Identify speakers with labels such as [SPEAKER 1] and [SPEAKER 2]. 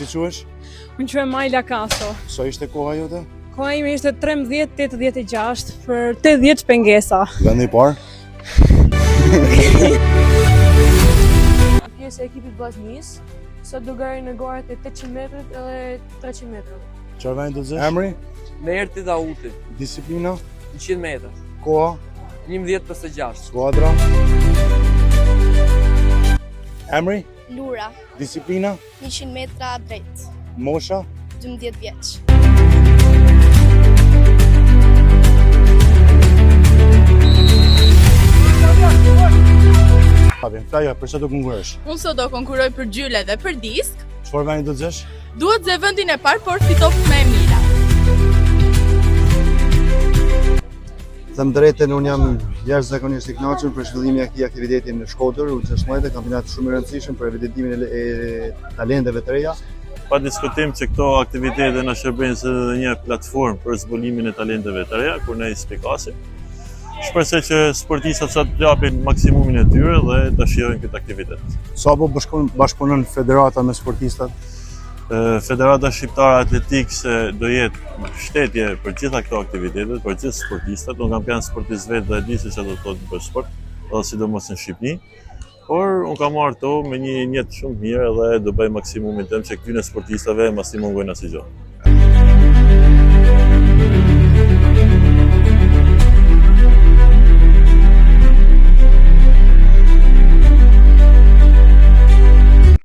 [SPEAKER 1] Si quhesh?
[SPEAKER 2] Unë quhem Majla Kaso.
[SPEAKER 1] Sa ishte koha jote?
[SPEAKER 2] Koha ime ishte 13:86 për 80 shpengesa.
[SPEAKER 1] Vendi i parë?
[SPEAKER 2] Pjesë e ekipit vllaznisë, sot do gari në garat e 800 metrët edhe 300 metrët.
[SPEAKER 1] Çfarë vendi do të zesh? Emri?
[SPEAKER 3] Merti Dauti,
[SPEAKER 1] Disiplina?
[SPEAKER 3] 100 metra,
[SPEAKER 1] Koha?
[SPEAKER 3] 11:56.
[SPEAKER 1] Skuadra? Emri?
[SPEAKER 4] Lura,
[SPEAKER 1] Disiplina?
[SPEAKER 4] 100 metra drejt,
[SPEAKER 1] Mosha?
[SPEAKER 4] 12 vjeç.
[SPEAKER 1] Habim, Flaja, për çfarë do konkurrosh?
[SPEAKER 5] Unë sot do konkurroj për gjyle dhe për disk.
[SPEAKER 1] Çfarë vendi do të zesh?
[SPEAKER 5] Duhet ze vendin e parë, por fitoft më e mira.
[SPEAKER 6] Them drejtën, unë jam jashtëzakonisht i kënaqur për zhvillimin e këtij aktiviteti në Shkodër, u çështmëte kampionat shumë i rëndësishëm për evidentimin e talenteve të reja.
[SPEAKER 7] Pa diskutim që këto aktivitete na shërbejnë si një platformë për zbulimin e talenteve të reja, kur ne i spikasim. Shpresoj që sportistat sa të japin maksimumin e tyre dhe të shijojnë këtë aktivitet.
[SPEAKER 1] Sapo bashkëpunon federata me sportistat?
[SPEAKER 7] Federata Shqiptare Atletikse do jetë shtetje për gjitha këto aktivitetet, për gjithë sportistat. Unë kam qenë sportist vetë dhe di se çfarë do të thotë për sport, edhe sidomos në Shqipëri. Por unë kam marrë to me një njetë shumë mirë dhe do bëj maksimumin tëm që këtyre sportistave mos i mungojnë asgjë.